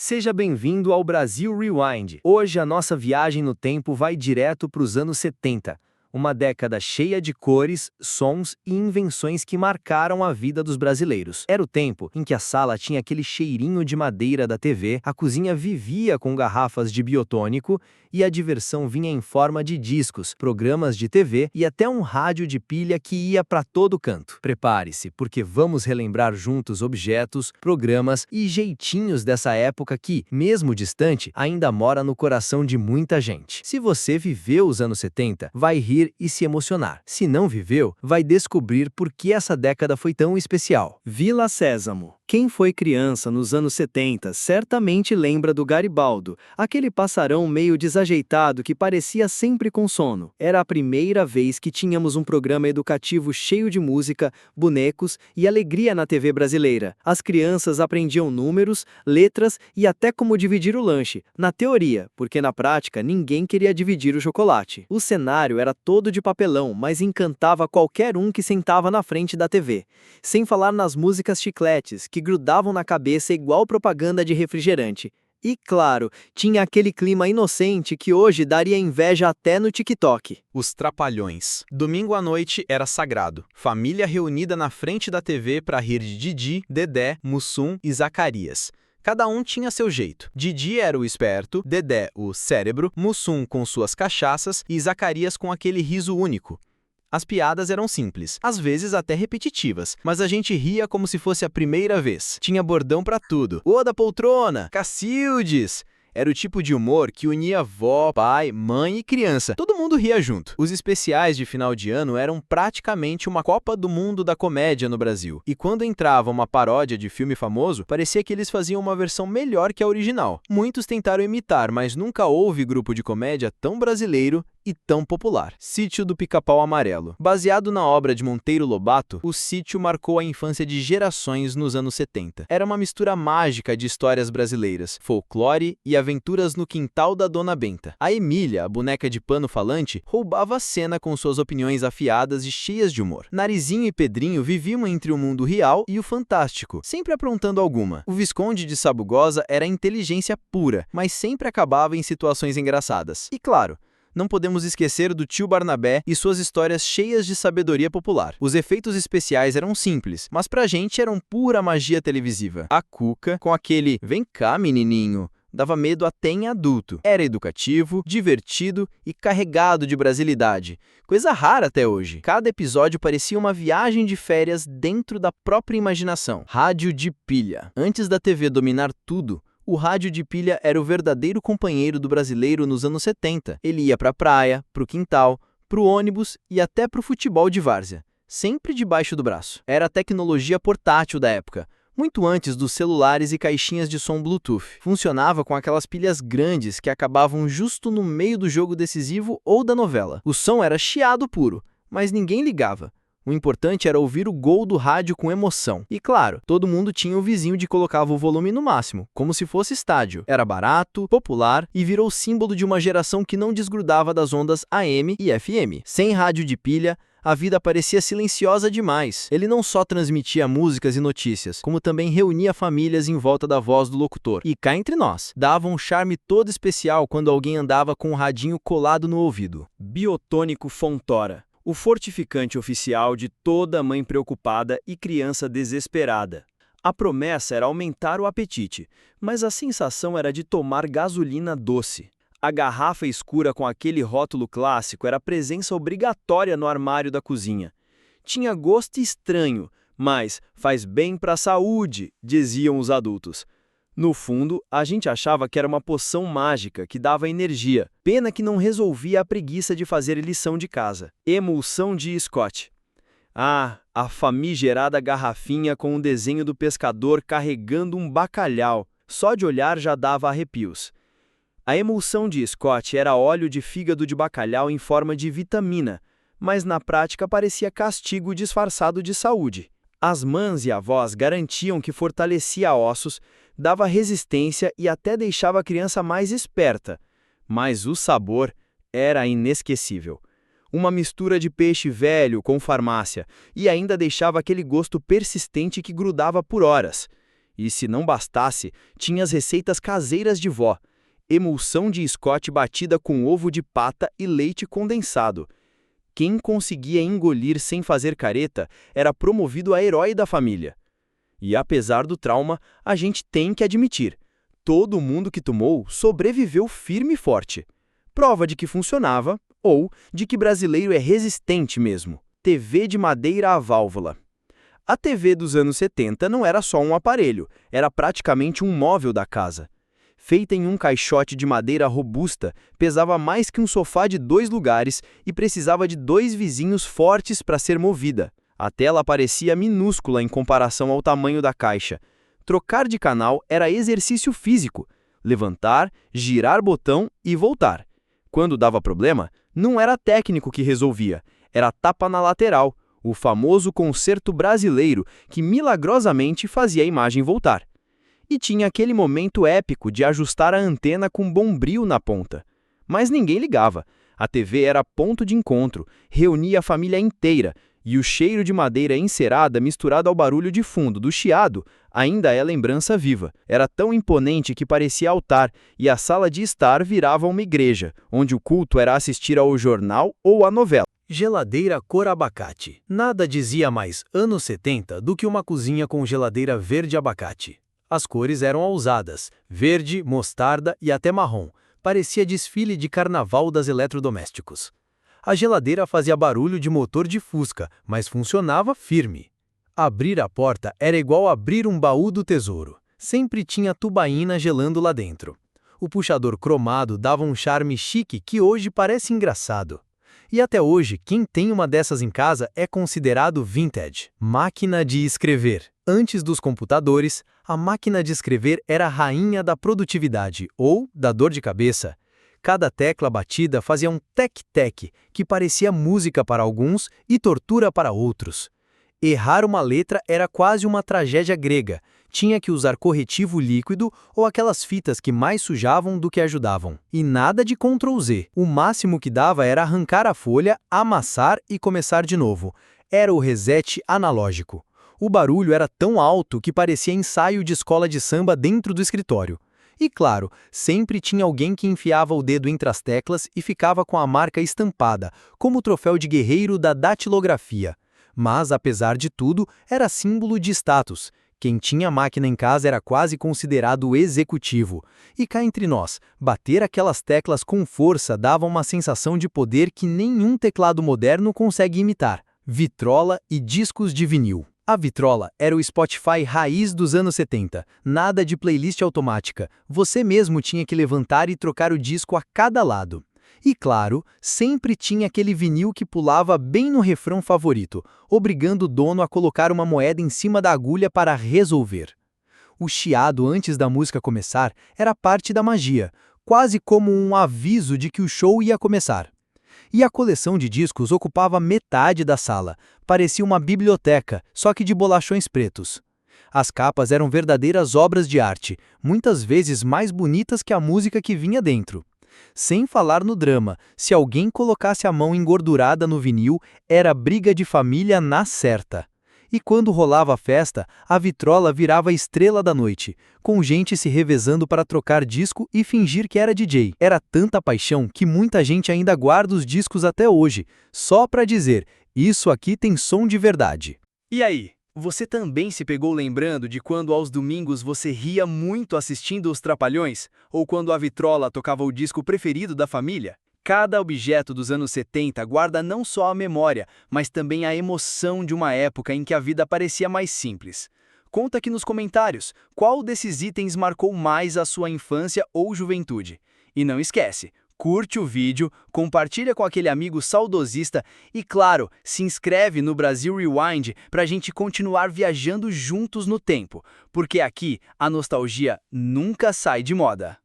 Seja bem-vindo ao Brasil Rewind. Hoje a nossa viagem no tempo vai direto para os anos 70, uma década cheia de cores, sons e invenções que marcaram a vida dos brasileiros. Era o tempo em que a sala tinha aquele cheirinho de madeira da TV, a cozinha vivia com garrafas de biotônico e a diversão vinha em forma de discos, programas de TV e até um rádio de pilha que ia para todo canto. Prepare-se, porque vamos relembrar juntos objetos, programas e jeitinhos dessa época que, mesmo distante, ainda mora no coração de muita gente. Se você viveu os anos 70, vai rir e se emocionar. Se não viveu, vai descobrir por que essa década foi tão especial. Vila Sésamo. Quem foi criança nos anos 70 certamente lembra do Garibaldo, aquele passarão meio desajeitado que parecia sempre com sono. Era a primeira vez que tínhamos um programa educativo cheio de música, bonecos e alegria na TV brasileira. As crianças aprendiam números, letras e até como dividir o lanche, na teoria, porque na prática ninguém queria dividir o chocolate. O cenário era todo de papelão, mas encantava qualquer um que sentava na frente da TV. Sem falar nas músicas chicletes, que grudavam na cabeça igual propaganda de refrigerante. E claro, tinha aquele clima inocente que hoje daria inveja até no TikTok. Os Trapalhões. Domingo à noite era sagrado. Família reunida na frente da TV para rir de Didi, Dedé, Mussum e Zacarias. Cada um tinha seu jeito. Didi era o esperto, Dedé o cérebro, Mussum com suas cachaças e Zacarias com aquele riso único. As piadas eram simples, às vezes até repetitivas, mas a gente ria como se fosse a primeira vez. Tinha bordão pra tudo. Ô da poltrona, Cacildes! Era o tipo de humor que unia vó, pai, mãe e criança. Todo mundo ria junto. Os especiais de final de ano eram praticamente uma Copa do Mundo da comédia no Brasil. E quando entrava uma paródia de filme famoso, parecia que eles faziam uma versão melhor que a original. Muitos tentaram imitar, mas nunca houve grupo de comédia tão brasileiro e tão popular. Sítio do Pica-Pau Amarelo. Baseado na obra de Monteiro Lobato, o sítio marcou a infância de gerações nos anos 70. Era uma mistura mágica de histórias brasileiras, folclore e aventuras no quintal da Dona Benta. A Emília, a boneca de pano falante, roubava a cena com suas opiniões afiadas e cheias de humor. Narizinho e Pedrinho viviam entre o mundo real e o fantástico, sempre aprontando alguma. O Visconde de Sabugosa era inteligência pura, mas sempre acabava em situações engraçadas. E claro, não podemos esquecer do tio Barnabé e suas histórias cheias de sabedoria popular. Os efeitos especiais eram simples, mas pra gente eram pura magia televisiva. A Cuca, com aquele "vem cá, menininho", dava medo até em adulto. Era educativo, divertido e carregado de brasilidade, coisa rara até hoje. Cada episódio parecia uma viagem de férias dentro da própria imaginação. Rádio de pilha. Antes da TV dominar tudo, o rádio de pilha era o verdadeiro companheiro do brasileiro nos anos 70. Ele ia para a praia, para o quintal, para o ônibus e até para o futebol de várzea, sempre debaixo do braço. Era a tecnologia portátil da época, muito antes dos celulares e caixinhas de som Bluetooth. Funcionava com aquelas pilhas grandes que acabavam justo no meio do jogo decisivo ou da novela. O som era chiado puro, mas ninguém ligava. O importante era ouvir o gol do rádio com emoção. E claro, todo mundo tinha o vizinho de colocava o volume no máximo, como se fosse estádio. Era barato, popular e virou símbolo de uma geração que não desgrudava das ondas AM e FM. Sem rádio de pilha, a vida parecia silenciosa demais. Ele não só transmitia músicas e notícias, como também reunia famílias em volta da voz do locutor. E cá entre nós, dava um charme todo especial quando alguém andava com o radinho colado no ouvido. Biotônico Fontora. O fortificante oficial de toda mãe preocupada e criança desesperada. A promessa era aumentar o apetite, mas a sensação era de tomar gasolina doce. A garrafa escura com aquele rótulo clássico era presença obrigatória no armário da cozinha. Tinha gosto estranho, mas faz bem para a saúde, diziam os adultos. No fundo, a gente achava que era uma poção mágica que dava energia. Pena que não resolvia a preguiça de fazer lição de casa. Emulsão de Scott. Ah, a famigerada garrafinha com o desenho do pescador carregando um bacalhau. Só de olhar já dava arrepios. A emulsão de Scott era óleo de fígado de bacalhau em forma de vitamina, mas na prática parecia castigo disfarçado de saúde. As mães e avós garantiam que fortalecia ossos, dava resistência e até deixava a criança mais esperta. Mas o sabor era inesquecível. Uma mistura de peixe velho com farmácia e ainda deixava aquele gosto persistente que grudava por horas. E se não bastasse, tinha as receitas caseiras de vó. Emulsão de Scott batida com ovo de pata e leite condensado. Quem conseguia engolir sem fazer careta era promovido a herói da família. E apesar do trauma, a gente tem que admitir, todo mundo que tomou sobreviveu firme e forte. Prova de que funcionava, ou de que brasileiro é resistente mesmo. TV de madeira à válvula. A TV dos anos 70 não era só um aparelho, era praticamente um móvel da casa. Feita em um caixote de madeira robusta, pesava mais que um sofá de 2 lugares e precisava de 2 vizinhos fortes para ser movida. A tela parecia minúscula em comparação ao tamanho da caixa. Trocar de canal era exercício físico. Levantar, girar botão e voltar. Quando dava problema, não era técnico que resolvia, era tapa na lateral, o famoso concerto brasileiro que milagrosamente fazia a imagem voltar. E tinha aquele momento épico de ajustar a antena com bombril na ponta. Mas ninguém ligava. A TV era ponto de encontro, reunia a família inteira, e o cheiro de madeira encerada misturado ao barulho de fundo do chiado ainda é lembrança viva. Era tão imponente que parecia altar, e a sala de estar virava uma igreja, onde o culto era assistir ao jornal ou à novela. Geladeira cor abacate. Nada dizia mais anos 70 do que uma cozinha com geladeira verde abacate. As cores eram ousadas, verde, mostarda e até marrom. Parecia desfile de carnaval das eletrodomésticos. A geladeira fazia barulho de motor de Fusca, mas funcionava firme. Abrir a porta era igual abrir um baú do tesouro. Sempre tinha tubaína gelando lá dentro. O puxador cromado dava um charme chique que hoje parece engraçado. E até hoje, quem tem uma dessas em casa é considerado vintage. Máquina de escrever. Antes dos computadores, a máquina de escrever era a rainha da produtividade ou da dor de cabeça. Cada tecla batida fazia um tec-tec, que parecia música para alguns e tortura para outros. Errar uma letra era quase uma tragédia grega. Tinha que usar corretivo líquido ou aquelas fitas que mais sujavam do que ajudavam. E nada de Ctrl Z. O máximo que dava era arrancar a folha, amassar e começar de novo. Era o reset analógico. O barulho era tão alto que parecia ensaio de escola de samba dentro do escritório. E claro, sempre tinha alguém que enfiava o dedo entre as teclas e ficava com a marca estampada, como o troféu de guerreiro da datilografia. Mas, apesar de tudo, era símbolo de status. Quem tinha máquina em casa era quase considerado executivo. E cá entre nós, bater aquelas teclas com força dava uma sensação de poder que nenhum teclado moderno consegue imitar. Vitrola e discos de vinil. A vitrola era o Spotify raiz dos anos 70, nada de playlist automática, você mesmo tinha que levantar e trocar o disco a cada lado. E claro, sempre tinha aquele vinil que pulava bem no refrão favorito, obrigando o dono a colocar uma moeda em cima da agulha para resolver. O chiado antes da música começar era parte da magia, quase como um aviso de que o show ia começar. E a coleção de discos ocupava metade da sala. Parecia uma biblioteca, só que de bolachões pretos. As capas eram verdadeiras obras de arte, muitas vezes mais bonitas que a música que vinha dentro. Sem falar no drama, se alguém colocasse a mão engordurada no vinil, era briga de família na certa. E quando rolava a festa, a vitrola virava a estrela da noite, com gente se revezando para trocar disco e fingir que era DJ. Era tanta paixão que muita gente ainda guarda os discos até hoje, só para dizer, isso aqui tem som de verdade. E aí, você também se pegou lembrando de quando aos domingos você ria muito assistindo Os Trapalhões? Ou quando a vitrola tocava o disco preferido da família? Cada objeto dos anos 70 guarda não só a memória, mas também a emoção de uma época em que a vida parecia mais simples. Conta aqui nos comentários qual desses itens marcou mais a sua infância ou juventude. E não esquece, curte o vídeo, compartilha com aquele amigo saudosista e, claro, se inscreve no Brasil Rewind para a gente continuar viajando juntos no tempo, porque aqui a nostalgia nunca sai de moda.